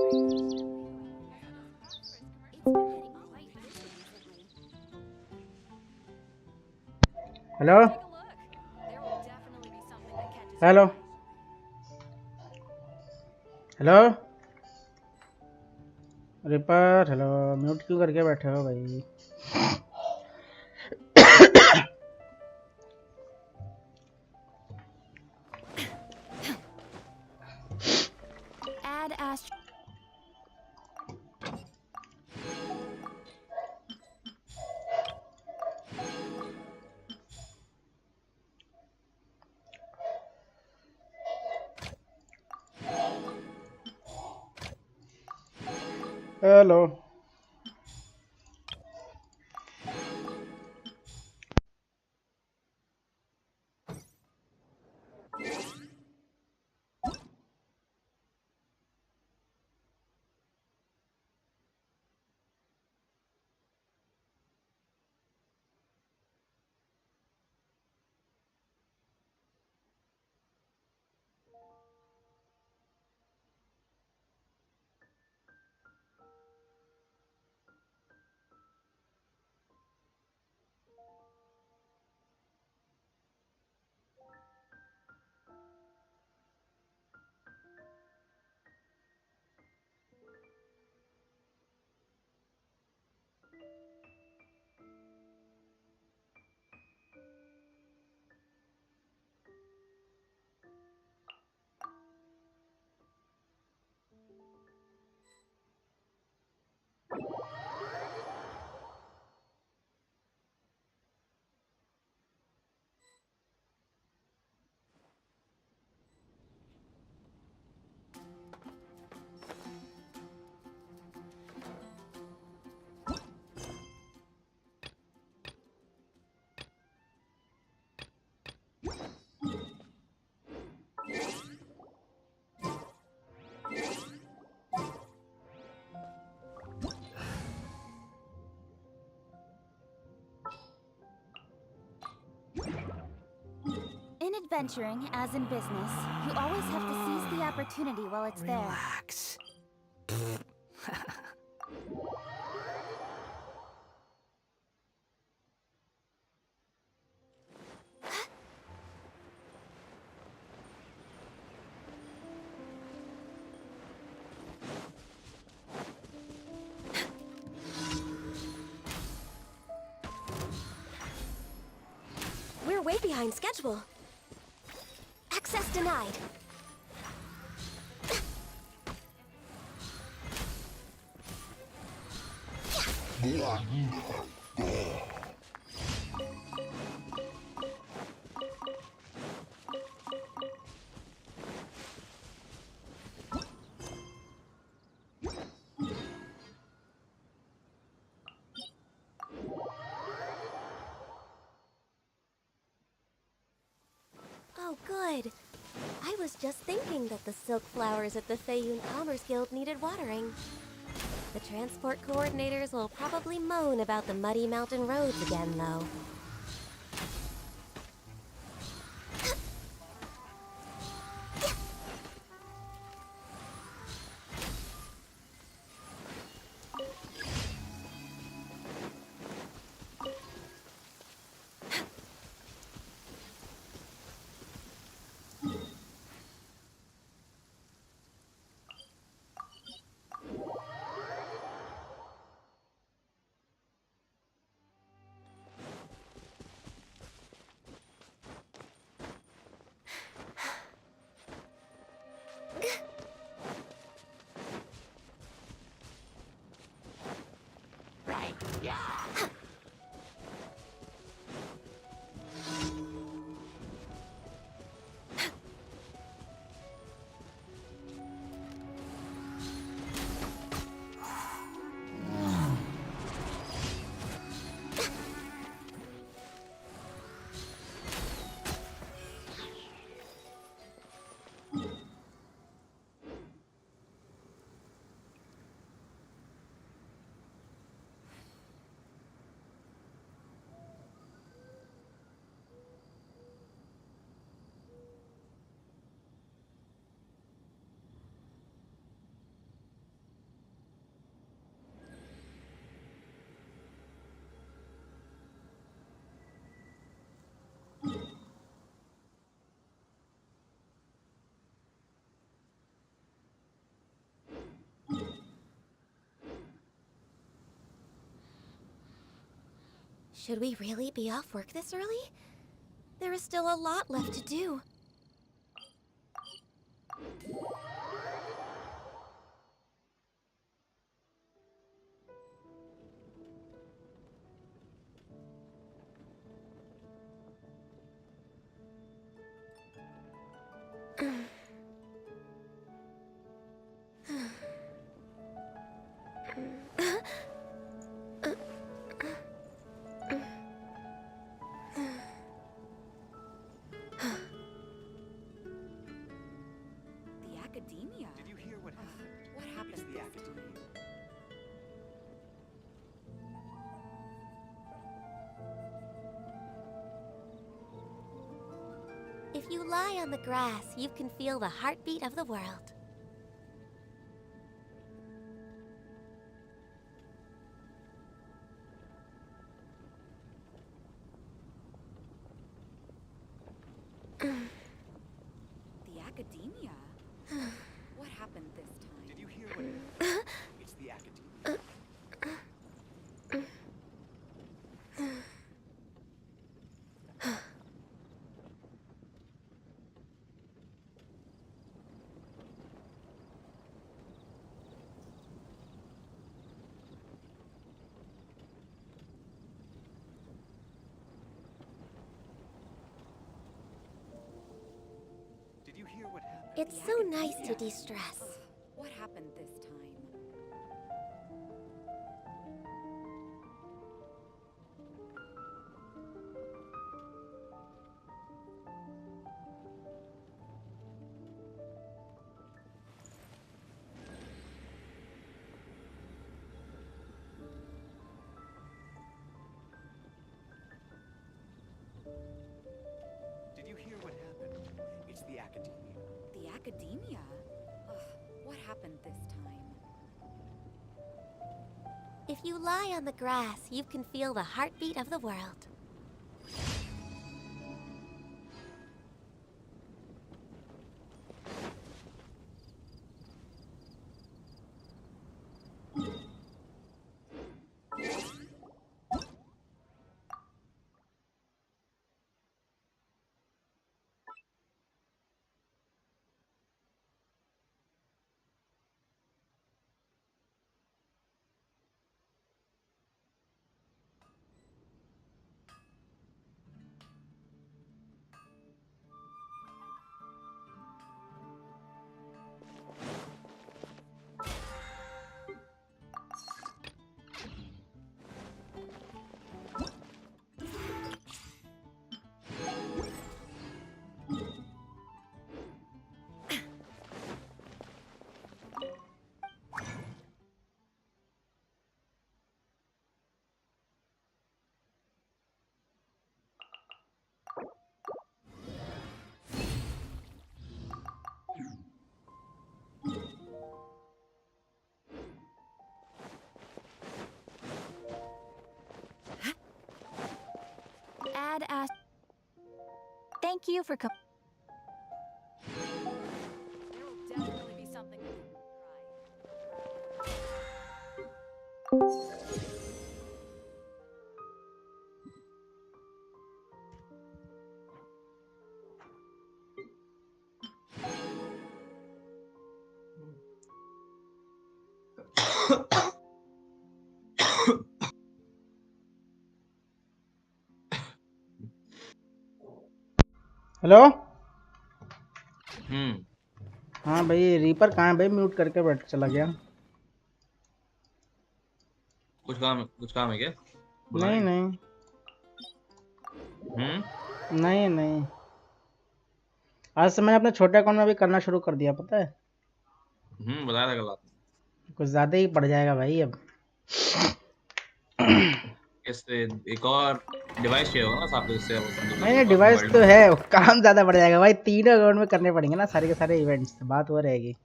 Hello hello hello ripper hello mute क्यों करके बैठे हो भाई? Add ast. Hello In adventuring, as in business, you always have to seize the opportunity while it's Relax. We're way behind schedule. Access denied. Oh, good. I was just thinking that the silk flowers at the Feiyun Commerce Guild needed watering. The transport coordinators will probably moan about the muddy mountain roads again, though. Should we really be off work this early? There is still a lot left to do. If you lie on the grass, you can feel the heartbeat of the world. The academia? What happened this time? Did you hear what it It's the academia. Did you hear what happened? It's so nice to de-stress. What happened this time? Did you hear what happened? It's the academia. The academia? What happened this time? If you lie on the grass, you can feel the heartbeat of the world. Add as. Thank you for coming. There will definitely be something we can hello. Hmm. हाँ भाई, reaper कहाँ है भाई? Mute करके बैठ चला गया। कुछ काम है क्या? नहीं नहीं नहीं नहीं, आज से मैंने अपने छोटे अकाउंट में भी करना शुरू कर दिया, पता है? बताया था कल आपने। कुछ ज्यादा ही पड़ जाएगा भाई अब। इससे एक और डिवाइस चाहिए होगा ना साथ में, इससे नहीं, डिवाइस तो है, काम ज्यादा बढ़ जाएगा भाई। तीनों अकाउंट में करने पड़ेंगे ना सारे के सारे इवेंट्स, बात वो रहेगी।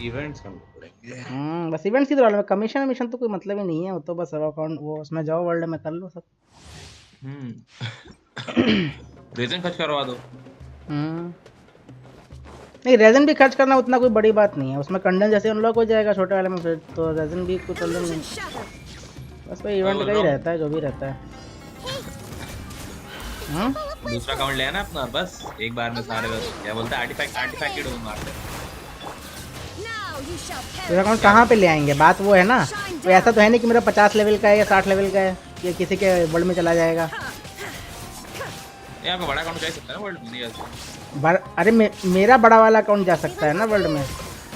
इवेंट्स करने पड़ेंगे। बस इवेंट्स की तो कमीशन मिशन तो कोई मतलब ही नहीं है, वो तो बस अकाउंट वो उसमें जाओ वर्ल्ड में कर लो सब। रेजन खर्च करवा दो। नहीं, रेजन भी खर्च करना उतना कोई बड़ी बात नहीं है, उसमें कंडन जैसे अनलॉक हो जाएगा छोटे वाले में, फिर तो रेजन भी कुछ प्रॉब्लम नहीं। बस भाई इवेंट का ही रहता है जो भी रहता है। दूसरा अकाउंट लेना अपना बस एक बार में सारे बस क्या बोलते हैं आर्टिफैक्ट ही ढूंढ मारते हैं। तो अकाउंट कहाँ पे ले आएंगे? बात वो है ना, तो ऐसा तो है नहीं कि मेरा 50 लेवल का है या 60 लेवल का है, ये किसी के वर्ल्ड में चला जाएगा। ये आपका बड़ा अकाउंट जा सकता है ना वर्ल्ड में? नहीं जा सकता। अरे मेरा बड़ा वाला अकाउंट जा सकता है ना वर्ल्ड में,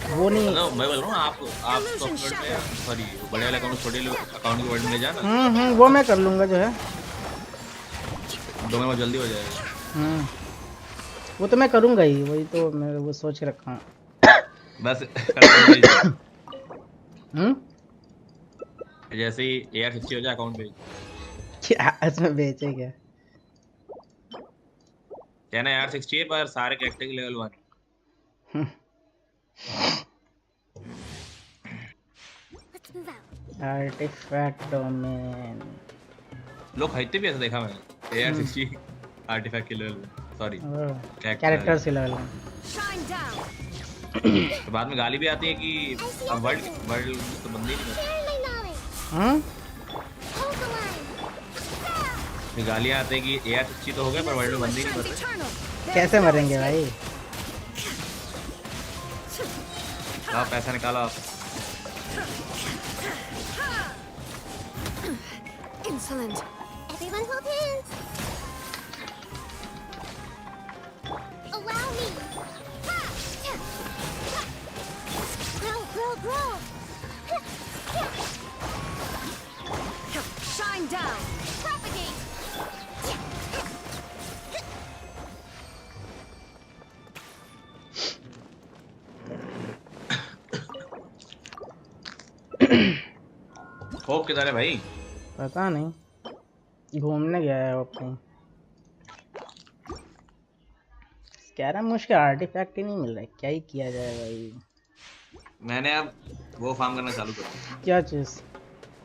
वो नहीं। मतलब मैं बोल रहा हूँ आप वर्ल्ड में सॉरी बड़े वाले अकाउंट छोटे अकाउंट के वर्ल्ड में जाना। वो मैं कर लूँगा जो है, 2 में जल्दी हो जाएगा। वो तो मैं करूँगा ही, वही तो मैं वो सोच के रखा हूँ बस जैसे ही AR60 हो जाए अकाउंट पे क्या इसमें बेचे क्या? कहना AR60 पर सारे कैरेक्टर के लेवल 1। आर्टिफैक्ट डोमेन लोग खरीदते भी ऐसा देखा मैंने AR60 आर्टिफैक्ट के लेवल सॉरी कैरेक्टर्स के लेवल में। तो बाद में गाली भी आती है कि अब वर्ल्ड तो बंदे ही नहीं करते। गालियाँ आती है कि AR60 तो हो गया पर वर्ल्ड में बंदे ही नहीं करते। कैसे मरेंगे भाई? आप पैसा निकालो आप। Insolent. Everyone hold hands. Allow me. Grow. Shine down. Propagate. Hope किधर है भाई? पता नहीं, घूमने गया है वो अपनी। स्कैरामुश के आर्टिफैक्ट ही नहीं मिल रहा है, क्या ही किया जाए भाई। मैंने अब वो फार्म करना चालू कर दिया। क्या चीज़?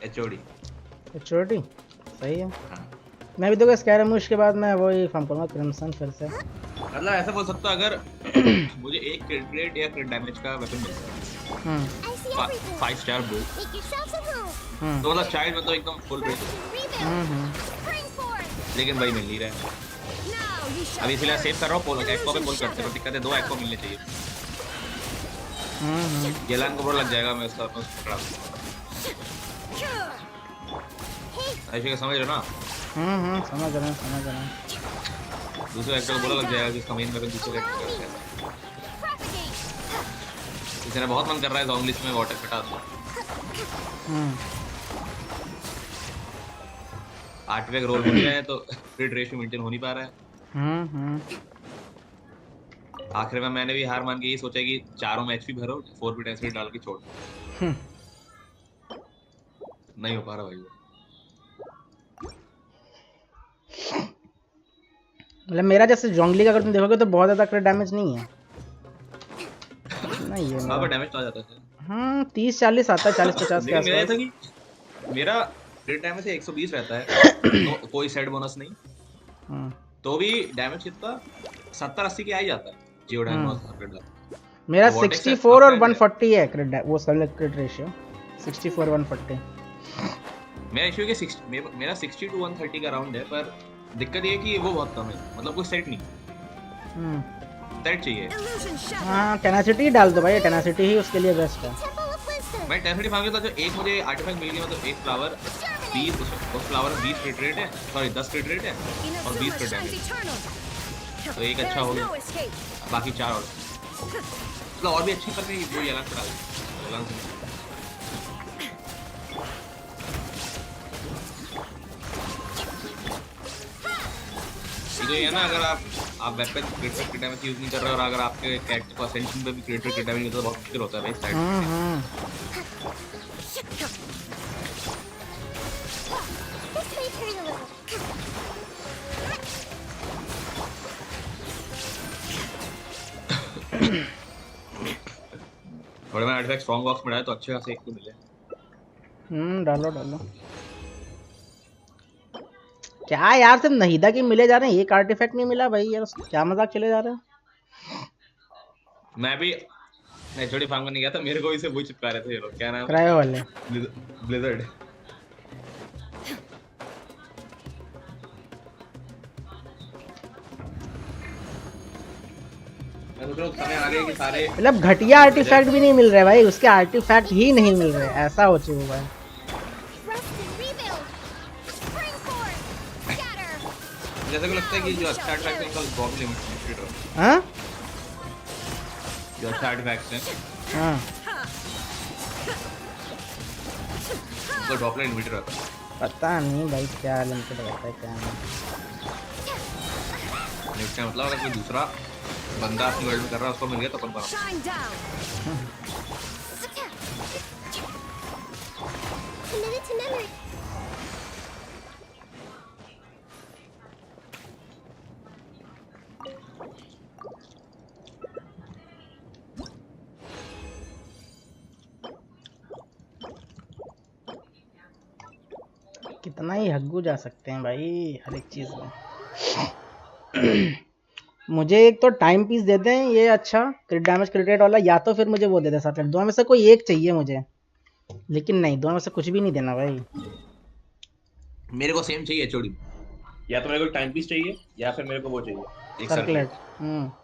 HOD। सही है। हाँ। मैं भी देखो स्कैरामुश के बाद मैं वही फार्म करूँगा, क्रिम्सन फिर से। मतलब ऐसा बोल सकता अगर मुझे एक क्रिट रेट या क्रिट डैमेज का वेपन मिलता है 5 स्टार बुल तो मतलब चाइल्ड में तो एकदम फुल रेट लेकिन भाई मिल नहीं रहा है। अभी इसलिए सेव कर रहा हूँ, पोल एक्को पे पोल करते हैं, दिक्कत है 2 एक्को मिलने चाहिए। गेलान को लग जाएगा, मैं उसका पकड़ा ऐसे का समझ रहे हो ना? समझ रहे हैं। दूसरे एक्टर को बोला लग जाएगा कि इसका मेन वेपन दूसरे एक्टर का है। इसने बहुत मन कर रहा है ज़ॉम्बी में वाटर कटा दो। 8 वेग रोल हो गया है तो क्रिट रेशियो मेंटेन हो नहीं पा रहा है। आखिर में मैंने भी हार मान के ये सोचा कि चारों में HP भरो 4 पे टेंसिटी डाल के छोड़ नहीं हो पा रहा भाई। मतलब मेरा जैसे जोंगली का अगर तुम देखोगे तो बहुत ज़्यादा क्रिट डैमेज नहीं है। नहीं है पर डैमेज तो आ जाता है। 30-40 आता है, 40-50 के मेरा ऐसा आसपास। कि मेरा क्रिट डैमेज 120 रहता है तो कोई सेट बोनस नहीं तो भी डैमेज कितना 70-80 के आ ही जाता है जियो डैमेज। मेरा 64 और 140 है क्रिट, वो सब क्रिट रेशियो 64-140। मेरा इशू है कि मेरा 60 to 130 का राउंड है, पर दिक्कत ये है कि वो बहुत कम है, मतलब कोई सेट नहीं सेट चाहिए। हाँ टेनासिटी डाल दो भाई, टेनासिटी ही उसके लिए बेस्ट है। मैं टेनासिटी मांगे तो जो एक मुझे आर्टिफैक्ट मिल गया, मतलब एक फ्लावर 20 उस फ्लावर में 20 क्रिट रेट है, सॉरी 10 क्रिट रेट है और 20 क्रिट डैमेज, तो एक अच्छा हो गया, बाकी 4 और मतलब और भी अच्छी करके वो अलग करा दे। तो ये है ना, अगर आप वेपन क्रिटिकल डैमेज यूज नहीं कर रहे और अगर आपके कैरेक्टर को असेंशन पे भी क्रिटिकल डैमेज मिलता है तो बहुत मुश्किल होता है भाई साइड। थोड़े में आर्टिफैक्ट स्ट्रांग बॉक्स में डाले तो अच्छे खासे एक तो मिले। डालो क्या यार, सिर्फ नहीदा के मिले जा रहे हैं, एक आर्टिफैक्ट नहीं मिला भाई यार, क्या मजाक चले जा रहा है। मैं भी छोटी फार्म करने गया था, मेरे को भी से वही चिपका रहे थे ये लोग, क्या नाम क्रायो वाले ब्लिजर्ड। मैं सोच रहा हूँ समय आ गया कि सारे मतलब घटिया आर्टिफैक्ट भी नहीं मिल रहे भाई, उसके आर्टिफैक्ट ही नहीं मिल रहे, ऐसा हो चुका है। जैसे को लगता है कि जो अच्छा आर्टिफैक्ट है उनका गॉब लिमिटेड हो। हाँ जो अच्छा आर्टिफैक्ट है हाँ उनका ड्रॉपलेट लिमिटेड रहता है। पता नहीं भाई क्या लिमिटेड रहता है क्या नहीं। नेक्स्ट टाइम मतलब अगर कोई दूसरा बंदा अपनी वर्ल्ड में कर रहा है उसको मिल गया तो अपन बना। Committed to memory. कितना ही हग्गू जा सकते हैं भाई हर एक चीज में। मुझे एक तो टाइम पीस देते हैं ये अच्छा क्रिट डैमेज क्रिटेट वाला, या तो फिर मुझे वो दे दे साथ, दो में से कोई एक चाहिए मुझे, लेकिन नहीं दो में से कुछ भी नहीं देना भाई। मेरे को सेम चाहिए एचओडी, या तो मेरे को टाइम पीस चाहिए या फिर मेरे को वो चाहिए एक सर्कलेट। हाँ।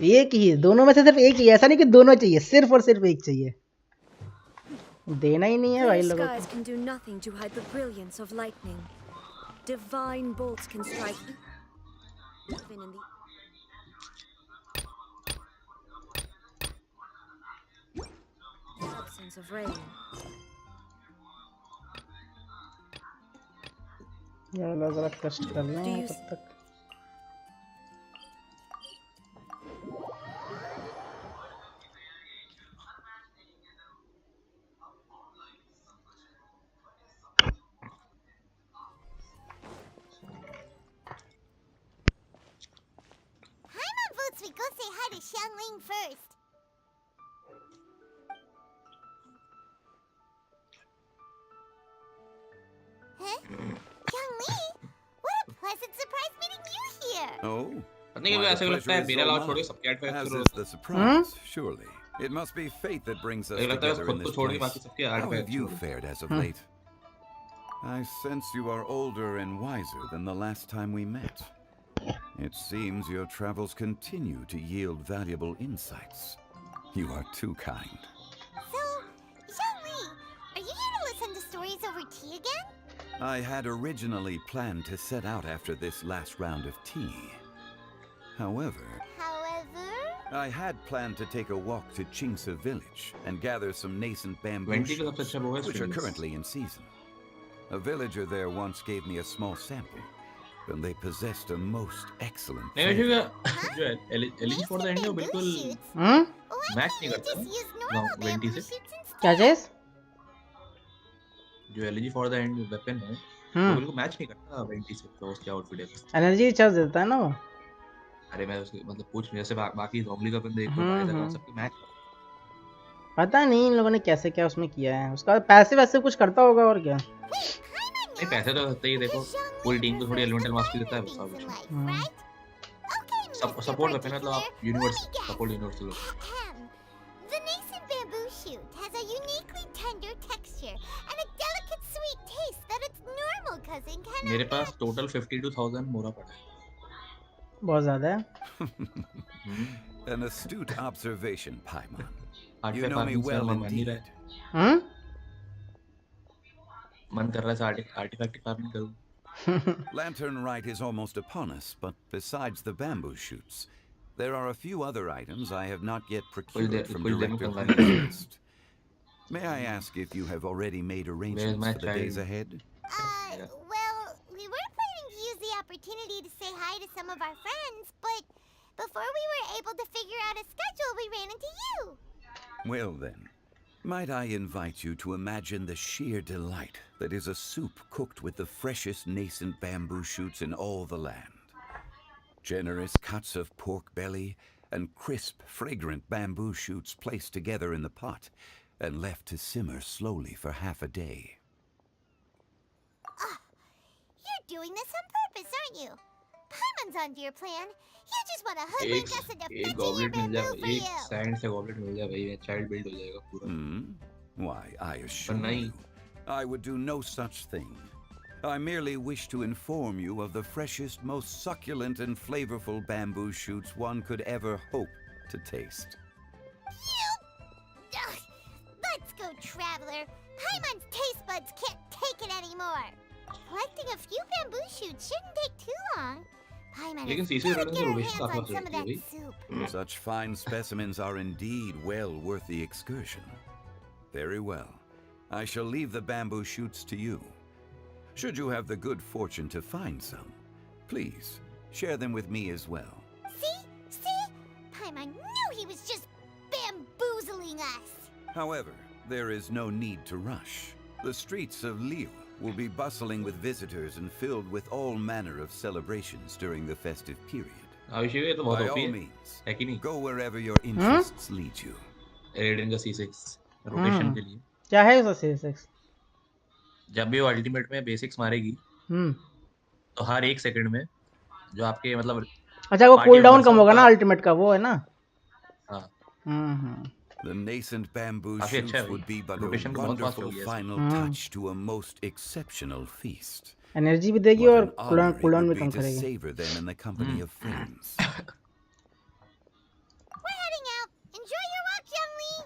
एक ही, दोनों में से सिर्फ एक ही, ऐसा नहीं कि दोनों चाहिए, सिर्फ और सिर्फ एक चाहिए। देना ही नहीं है भाई Clear लोगों skies को। can do nothing to hide the brilliance of lightning. Divine bolts can strike even in the absence of rain. यार जरा कष्ट कर लें Do you तब तक। Votes we go say hi to Xiangling first. Huh? Xiangling? What a pleasant surprise meeting you here. Oh, पता नहीं ऐसे लगता है मेरा लाभ छोड़ के सबके आर्टिफैक्ट as शुरू is होता the surprise, surely. It must be fate that brings us है। लगता है together in खुद को this छोड़ के place. बाकी सबके How have artifact you fared as of late? I sense you are older and wiser than the last time we met. It seems your travels continue to yield valuable insights. You are too kind. So, Xiangling, are you here to listen to stories over tea again? I had originally planned to set out after this last round of tea. However, I had planned to take a walk to Chingsa village and gather some nascent bamboo shoots, which are currently in season. A villager there once gave me a small sample, and they possessed a most excellent नहीं flavor. जो eligible for the end हो बिल्कुल match नहीं करता ना 20 से। क्या चीज? जो eligible for the end weapon है वो बिल्कुल मैच नहीं करता 20 से, तो उसके आउटफिट है एनर्जी चार्ज देता है ना वो। अरे मैं उसके मतलब पूछ जैसे बाकी नॉर्मली का बंदे कोई भाई का सबके मैच पता नहीं इन लोगों ने कैसे क्या उसमें किया है, उसका पैसे वैसे कुछ करता होगा और क्या। नहीं पैसे तो होते ही, देखो पूरी टीम को थोड़ी एलिमेंटल मास्टरी देता है बस और कुछ सपोर्ट वेपन मतलब आप यूनिवर्स सपोर्ट यूनिवर्सल हो। The nascent bamboo shoot has a uniquely tender texture and a delicate sweet taste that its normal cousin cannot. मेरे पास टोटल 52,000 मोरा पड़ा है। बहुत ज्यादा है। An astute observation, Paimon. You artifact know me well farming नहीं indeed. रहा मन कर रहा है आर्टिफैक्ट फार्मिंग करूं। Lantern Rite is almost upon us, but besides the bamboo shoots, there are a few other items I have not yet procured from Director Green's list. May I ask if you have already made arrangements for the days ahead? Well, we were planning to use the opportunity to say hi to some of our friends, but before we were able to figure out a schedule, we ran into you. Well then, might I invite you to imagine the sheer delight that is a soup cooked with the freshest nascent bamboo shoots in all the land. Generous cuts of pork belly and crisp, fragrant bamboo shoots placed together in the pot and left to simmer slowly for half a day. You're doing this on purpose, aren't you? Paimon's onto your plan. You just want to hoodwink us into एक fetching your goblet मिल जाए, bamboo for एक you. Sand से goblet मिल जाए भाई, child build हो जाएगा पूरा। Why, I assure you, I would do no such thing. I merely wish to inform you of the freshest, most succulent and flavorful bamboo shoots one could ever hope to taste. Ugh. Let's go, Traveler. Paimon's taste buds can't take it anymore. Collecting a few bamboo shoots shouldn't take too long. Paimon लेकिन has CC got to get her rotation hands काफी on some of that होती soup. Such fine specimens are indeed well worth the excursion. Very well. I shall leave the bamboo shoots to you. Should you have the good fortune to find some, please share them with me as well. See? Paimon knew he was just bamboozling us. However, there is no need to rush. The streets of Liyue will be bustling with visitors and filled with all manner of celebrations during the festive period. अभिषेक ये तो बहुत By OP all है means, कि नहीं? go wherever your interests lead you. Radian का C6 rotation के लिए क्या है उसका C6? जब भी वो अल्टीमेट में बेसिक्स मारेगी तो हर एक सेकंड में जो आपके मतलब अच्छा वो पार्टी कूल डाउन मेंबर्स कम हैं होगा ना उनका अल्टीमेट का, वो है ना? हाँ The nascent bamboo काफी अच्छा shoots है would be but a rotation तो बहुत फास्ट हो wonderful गया है final touch to a most exceptional feast. Energy भी देगी What और an honor it cool down would भी be कम to करेगी. savor them in the company of friends. We're heading out. Enjoy your walk, young Lee.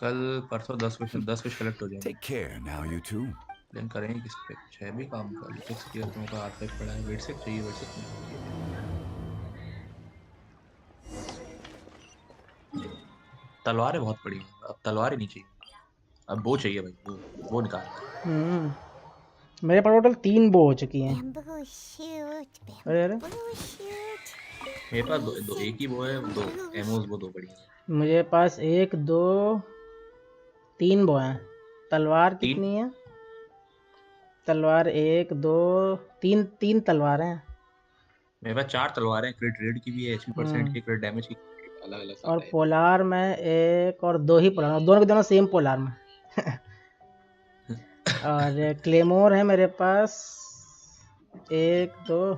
कल परसों 10 कुछ collect हो जाएंगे. Take care now, you two. लेकिन करेंगे किस पे? कुछ है भी काम का. लिटिक्स क्लियर तो मेरे को आर्टिफैक्ट पड़ा है. वेट से चाहिए वेट से. तलवारें बहुत पड़ी हैं. अब तलवारें नहीं चाहिए. अब वो चाहिए भाई. वो निकाल. मेरे पास टोटल 3 बो हो चुकी हैं. Bamboo shoot. अरे Bamboo shoot. मेरे पास दो एक ही वो है. दो एमोस वो दो पड़ी हैं. मुझे पास 1 2 3 बो हैं. तलवार कितनी है? तलवार 1 2 3 तलवार हैं. मेरे पास 4 तलवारें. क्रिट रेड की भी है. HP % की क्रिट डैमेज की अलग अलग. और पोलार में 1 और 2 ही पोलार. दोनों के दोनों सेम पोलार में. और क्लेमोर है मेरे पास 1 2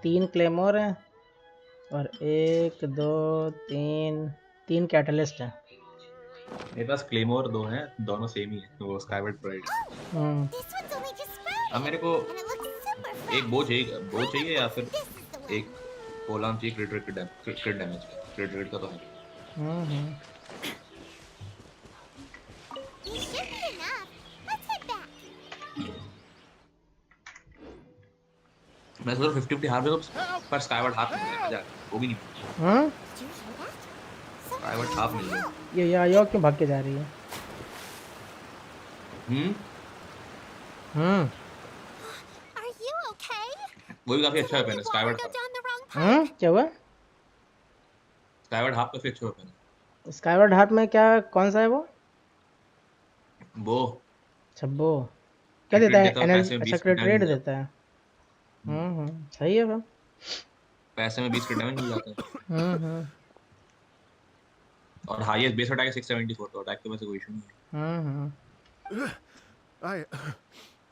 3 क्लेमोर है और 1 2 3 कैटलिस्ट है. मेरे पास क्लेमोर 2 हैं. दोनों सेम ही है. वो Skyward pride. This one's only just sprouted. अब मेरे को And it looks super fresh. एक बो चाहिए या फिर एक पोलाम चाहिए. क्रिट डैमेज का. क्रिट रेड का तो है. This should be enough. Let's head back. मैं सोच रहा 50-50 हार में तो पर स्काईवर्ड हाफ मिल जाएगा. मजा वो भी नहीं. Did you hear that? Skyward half मिल जाएगा. ये क्यों भाग के जा रही है? Are you okay? वो भी काफी अच्छा है. Skyward Go half. down the wrong path. क्या हुआ? स्काईवर्ड हाफ काफी अच्छा होता है. स्काईवर्ड हार्ट में क्या कौन सा है वो? वो छब्बो क्या देता है? देता है, एनर्जी. पैसे में अच्छा 20 क्रिट रेट मिल देता है. सही है फिर. पैसे में 20 क्रिट डैमेज मिल जाता है. और हाईएस्ट बेस अटैक 674 तो अटैक के वजह से कोई इशू नहीं है.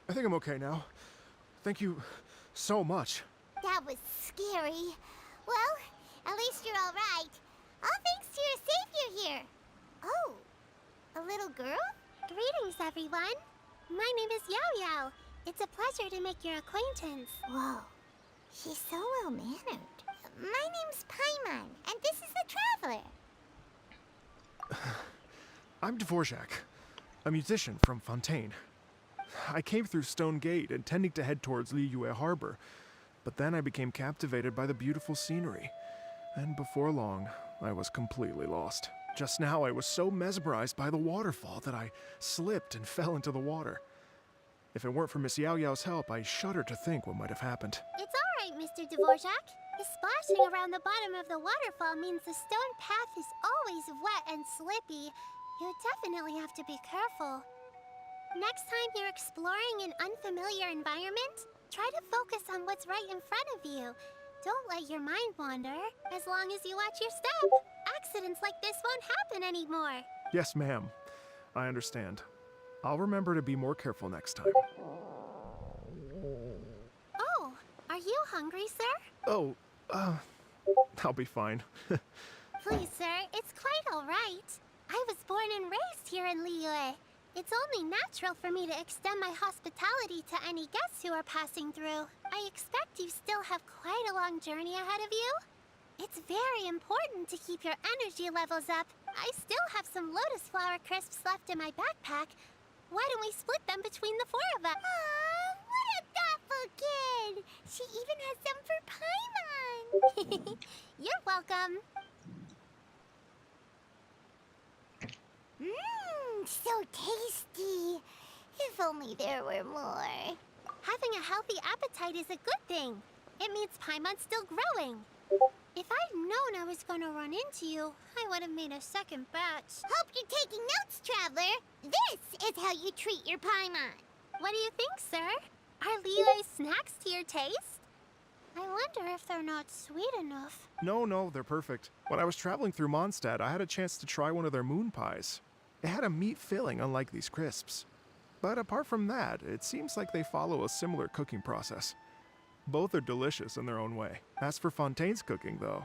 I think I'm okay now. Thank you so much. That was scary. Well, at least you're all right. All thanks to your savior here. Oh, a little girl? Greetings, everyone. My name is Yao Yao. It's a pleasure to make your acquaintance. Whoa, she's so well-mannered. My name's Paimon, and this is the Traveler. I'm Dvorak, a musician from Fontaine. I came through Stone Gate intending to head towards Liyue Harbor, but then I became captivated by the beautiful scenery. And before long, I was completely lost. Just now, I was so mesmerized by the waterfall that I slipped and fell into the water. If it weren't for Miss Yao Yao's help, I shudder to think what might have happened. It's all right, Mr. Dvorak. The splashing around the bottom of the waterfall means the stone path is always wet and slippy. You definitely have to be careful. Next time you're exploring an unfamiliar environment, try to focus on what's right in front of you. Don't let your mind wander, as long as you watch your step. Accidents like this won't happen anymore. Yes, ma'am. I understand. I'll remember to be more careful next time. Oh, are you hungry, sir? Oh, I'll be fine. Please, sir, it's quite all right. I was born and raised here in Liyue. It's only natural for me to extend my hospitality to any guests who are passing through. I expect you still have quite a long journey ahead of you. It's very important to keep your energy levels up. I still have some lotus flower crisps left in my backpack. Why don't we split them between the four of us? Aw, what a thoughtful kid! She even has some for Paimon! You're welcome. Mmm, so tasty. If only there were more. Having a healthy appetite is a good thing. It means Paimon's still growing. If I'd known I was gonna run into you, I would have made a second batch. Hope you're taking notes, Traveler. This is how you treat your Paimon. What do you think, sir? Are Liyue's snacks to your taste? I wonder if they're not sweet enough. No, they're perfect. When I was traveling through Mondstadt, I had a chance to try one of their moon pies. It had a meat filling, unlike these crisps. But apart from that, it seems like they follow a similar cooking process. Both are delicious in their own way. As for Fontaine's cooking, though,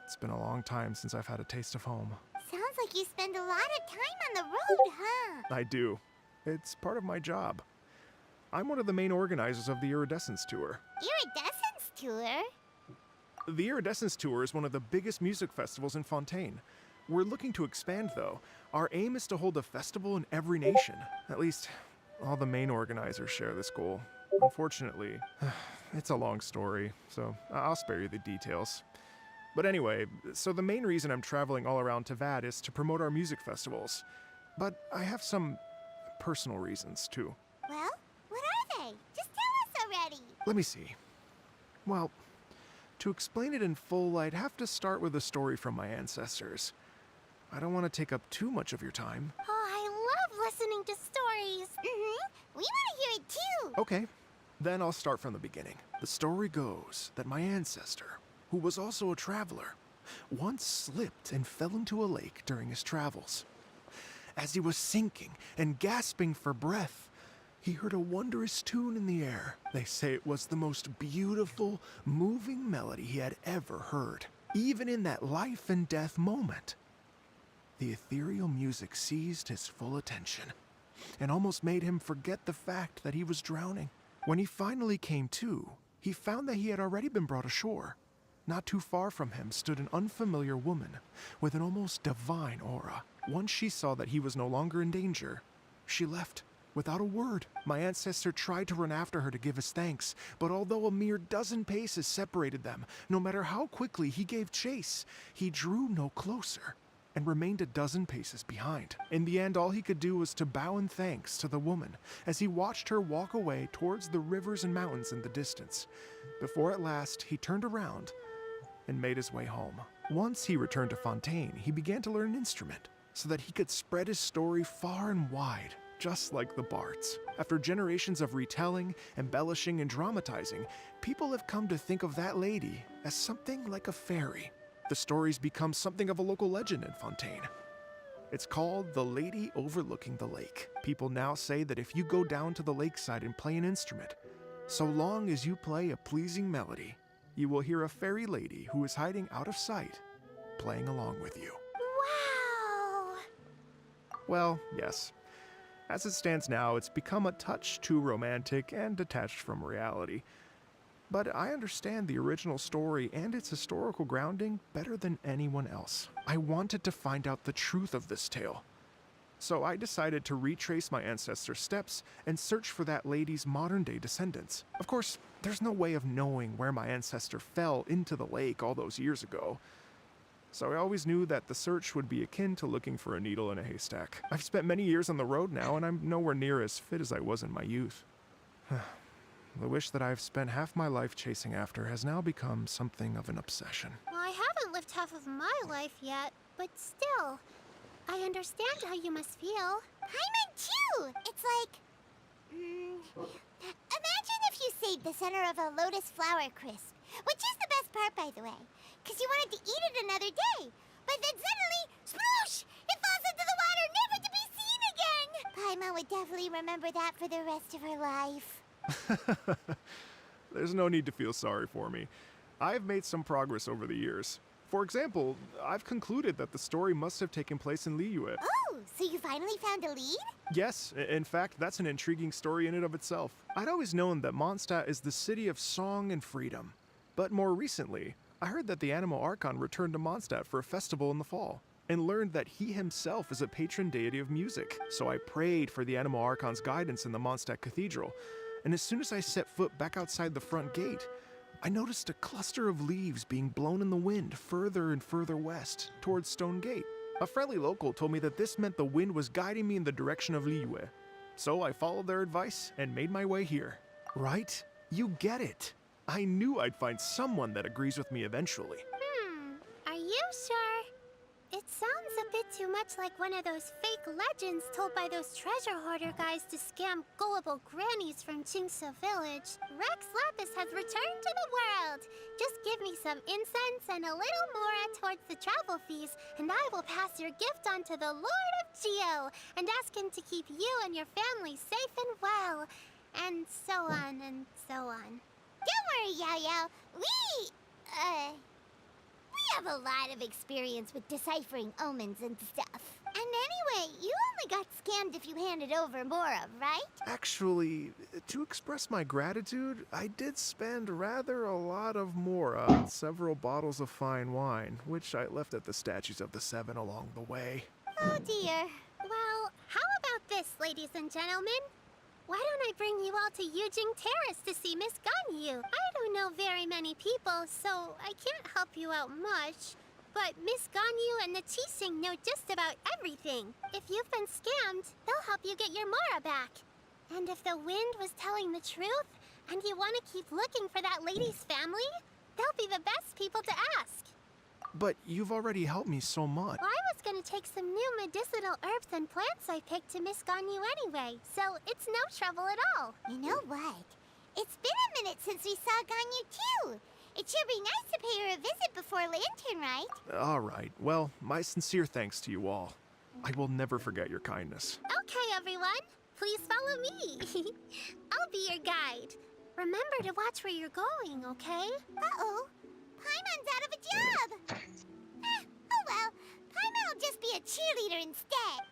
it's been a long time since I've had a taste of home. Sounds like you spend a lot of time on the road, huh? I do. It's part of my job. I'm one of the main organizers of the Iridescence Tour. Iridescence Tour? The Iridescence Tour is one of the biggest music festivals in Fontaine. We're looking to expand, though. Our aim is to hold a festival in every nation. At least, all the main organizers share this goal. Unfortunately, it's a long story, so I'll spare you the details. But anyway, so the main reason I'm traveling all around Tavad is to promote our music festivals. But I have some personal reasons, too. Well, what are they? Just tell us already. Let me see. Well, to explain it in full, I'd have to start with a story from my ancestors. I don't want to take up too much of your time. Oh, I love listening to stories. We want to hear it too. Okay, then I'll start from the beginning. The story goes that my ancestor, who was also a traveler, once slipped and fell into a lake during his travels. As he was sinking and gasping for breath, he heard a wondrous tune in the air. They say it was the most beautiful, moving melody he had ever heard. Even in that life and death moment, the ethereal music seized his full attention and almost made him forget the fact that he was drowning. When he finally came to, he found that he had already been brought ashore. Not too far from him stood an unfamiliar woman with an almost divine aura. Once she saw that he was no longer in danger, she left without a word. My ancestor tried to run after her to give his thanks, but although a mere dozen paces separated them, no matter how quickly he gave chase, he drew no closer and remained a dozen paces behind. In the end, all he could do was to bow in thanks to the woman as he watched her walk away towards the rivers and mountains in the distance, before at last he turned around and made his way home. Once he returned to Fontaine, he began to learn an instrument so that he could spread his story far and wide, just like the bards. After generations of retelling, embellishing, and dramatizing, people have come to think of that lady as something like a fairy. The story's become something of a local legend in Fontaine. It's called The Lady Overlooking the Lake. People now say that if you go down to the lakeside and play an instrument, so long as you play a pleasing melody, you will hear a fairy lady who is hiding out of sight, playing along with you. Wow! Well, yes. As it stands now, it's become a touch too romantic and detached from reality. But I understand the original story and its historical grounding better than anyone else. I wanted to find out the truth of this tale. So I decided to retrace my ancestors' steps and search for that lady's modern-day descendants. Of course, there's no way of knowing where my ancestor fell into the lake all those years ago. So I always knew that the search would be akin to looking for a needle in a haystack. I've spent many years on the road now, and I'm nowhere near as fit as I was in my youth. The wish that I've spent half my life chasing after has now become something of an obsession. Well, I haven't lived half of my life yet, but still, I understand how you must feel. Paimon too! It's like... imagine if you saved the center of a lotus flower crisp, which is the best part, by the way, because you wanted to eat it another day. But then suddenly, sploosh! It falls into the water, never to be seen again! Paimon would definitely remember that for the rest of her life. There's no need to feel sorry for me. I've made some progress over the years. For example, I've concluded that the story must have taken place in Liyue. Oh, so you finally found a lead? Yes, in fact, that's an intriguing story in and of itself. I'd always known that Mondstadt is the city of song and freedom. But more recently, I heard that the Animo Archon returned to Mondstadt for a festival in the fall, and learned that he himself is a patron deity of music. So I prayed for the Animo Archon's guidance in the Mondstadt Cathedral, and as soon as I set foot back outside the front gate, I noticed a cluster of leaves being blown in the wind further and further west, towards Stone Gate. A friendly local told me that this meant the wind was guiding me in the direction of Liyue. So I followed their advice and made my way here. Right? You get it. I knew I'd find someone that agrees with me eventually. Are you sure? It sounds a bit too much like one of those fake legends told by those treasure hoarder guys to scam gullible grannies from Chingsa Village. Rex Lapis has returned to the world. Just give me some incense and a little mora towards the travel fees, and I will pass your gift on to the Lord of Geo and ask him to keep you and your family safe and well. And so on and so on. Don't worry, Yao Yao. We have a lot of experience with deciphering omens and stuff. And anyway, you only got scammed if you handed over Mora, right? Actually, to express my gratitude, I did spend rather a lot of mora on several bottles of fine wine, which I left at the Statues of the Seven along the way. Oh dear. Well, how about this, ladies and gentlemen? Why don't I bring you all to Yujing Terrace to see Miss Ganyu? I don't know very many people, so I can't help you out much. But Miss Ganyu and the Qixing know just about everything. If you've been scammed, they'll help you get your Mora back. And if the wind was telling the truth, and you want to keep looking for that lady's family, they'll be the best people to ask. But you've already helped me so much. Well, I was gonna take some new medicinal herbs and plants I picked to Miss Ganyu anyway, so it's no trouble at all. You know what? It's been a minute since we saw Ganyu too. It should be nice to pay her a visit before Lantern, right? All right. Well, my sincere thanks to you all. I will never forget your kindness. Okay, everyone. Please follow me. I'll be your guide. Remember to watch where you're going, okay? Uh-oh. Paimon's out of a job! Oh well, Paimon will just be a cheerleader instead.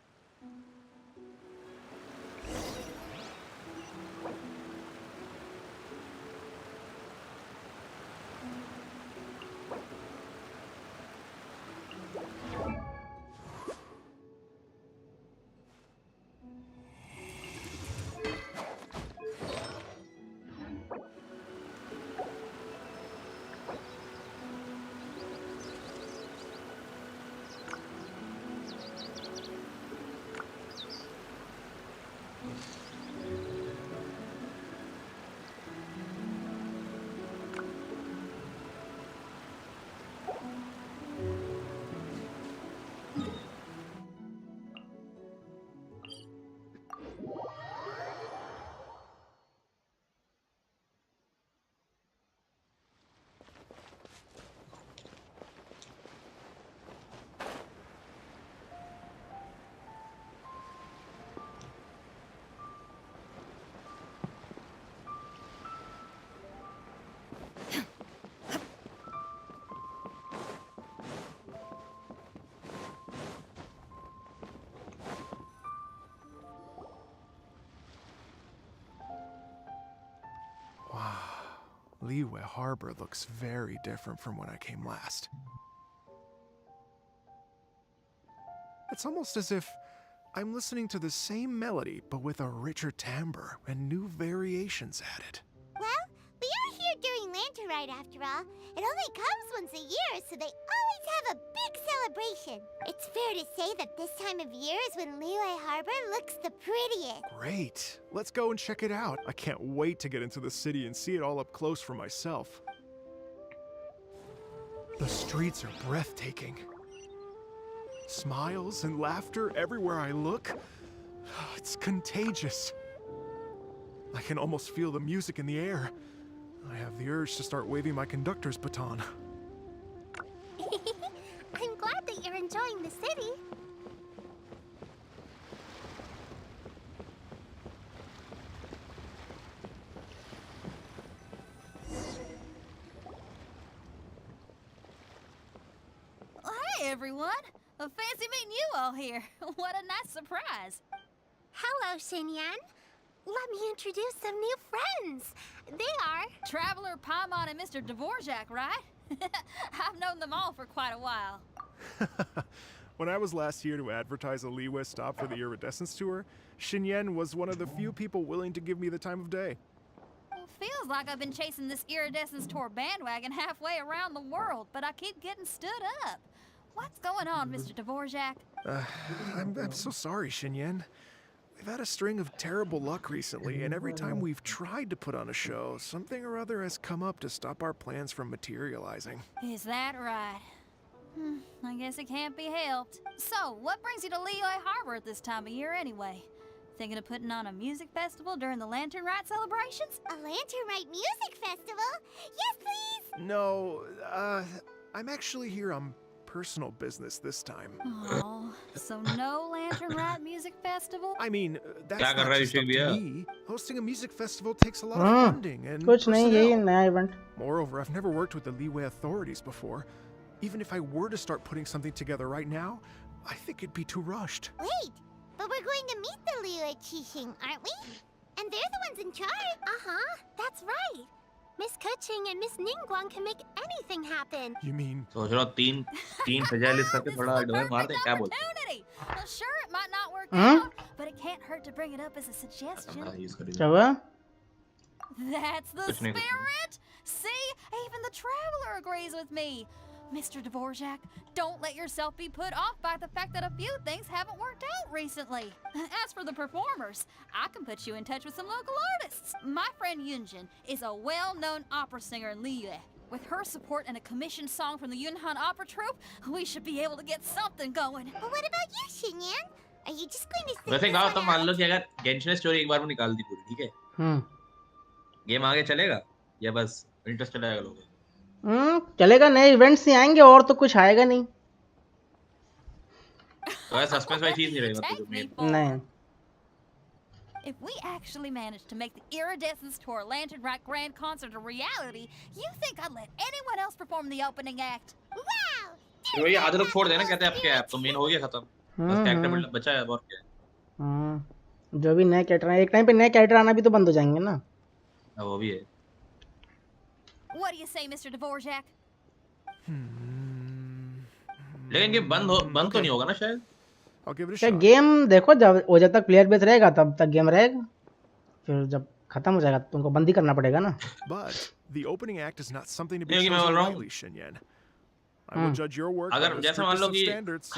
Liyue Harbor looks very different from when I came last. It's almost as if I'm listening to the same melody, but with a richer timbre and new variations added. Well, we are here during Lantern Rite after all. It only comes once a year, so they always have a big celebration. It's fair to say that this time of year is when Liyue Harbor looks the prettiest. Great! Let's go and check it out. I can't wait to get into the city and see it all up close for myself. The streets are breathtaking. Smiles and laughter everywhere I look. It's contagious. I can almost feel the music in the air. I have the urge to start waving my conductor's baton. I'm glad that you're enjoying the city. everyone. Fancy meeting you all here. What a nice surprise. Hello, Xinyan. Let me introduce some new friends. They are Traveler, Paimon, and Mr. Dvorak, right? I've known them all for quite a while. When I was last here to advertise a Liyue stop for the Iridescence tour, Xinyan was one of the few people willing to give me the time of day. Well, feels like I've been chasing this Iridescence tour bandwagon halfway around the world, but I keep getting stood up. What's going on, Mr. Dvorak? I'm so sorry, Xinyan. We've had a string of terrible luck recently, and every time we've tried to put on a show, something or other has come up to stop our plans from materializing. Is that right? I guess it can't be helped. So, what brings you to Liyue Harbor at this time of year anyway? Thinking of putting on a music festival during the Lantern Rite celebrations? A Lantern Rite music festival? Yes, please! No, I'm actually here on personal business this time. Oh, so no Lantern Rite music festival? I mean, that's क्या कर not रहा है just up Vivek to भैया? me. Hosting a music festival takes a lot of funding and कुछ नहीं, यही personnel. नया event. Moreover, I've never worked with the Liyue authorities before. Even if I were to start putting something together right now, I think it'd be too rushed. Wait, but we're going to meet the Liyue Qixing, aren't we? And they're the ones in charge. Uh-huh, that's right. Miss Kuching and Miss Ningguang can make anything happen. You mean... सोच रहा हूँ तीन fragile करके थोड़ा divide मार दे क्या बोलते Opportunity. Well, sure, it might not work out, but it can't hurt to bring it up as a suggestion. क्या हुआ? That's the कुछ नहीं, कुछ नहीं. spirit! See? Even the Traveler agrees with me. Mr. Dvorak, don't let yourself be put off by the fact that a few things haven't worked out recently. As for the performers, I can put you in touch with some local artists. My friend Yunjin is a well-known opera singer in Liyue. With her support and a commissioned song from the Yunhan Opera Troupe, we should be able to get something going. But what about you, Xinyan? Are you just going to sing वैसे this कहा one तो मान out? लो कि अगर Genshin story एक बार में निकाल दी पूरी, ठीक है? गेम आगे चलेगा या बस इंटरेस्ट चला जाएगा लोगों का? चलेगा, नए इवेंट्स ही आएंगे और तो कुछ आएगा नहीं. तो ऐसा सस्पेंस वाली चीज नहीं रहेगा तो मेन. नहीं. If we actually manage to make the Iridescence Tour Lantern Rite Grand Concert a reality, you think I'd let anyone else perform the opening act? Wow! तो ये आधे लोग छोड़ देना कहते हैं अब क्या है, अब तो मेन हो गया खत्म. बस कैरेक्टर बिल्ड बचा है और क्या है. जो भी नए कैरेक्टर, एक टाइम पे नए कैरेक्टर आना भी तो बंद हो जाएंगे ना. हाँ वो भी है. What do you say, Mr. Dvorak? लेकिन ये बंद तो नहीं होगा ना शायद. I'll give it a क्या shot. गेम देखो, जब तक प्लेयर बेस रहेगा तब तक गेम रहेगा, फिर जब खत्म हो जाएगा तो उनको बंद ही करना पड़ेगा ना. But the opening act is not something to be क्योंकि मैं chosen बोल रहा हूँ lightly, Xinyan. I will judge your work by अगर the जैसे मान लो strictest of कि standards.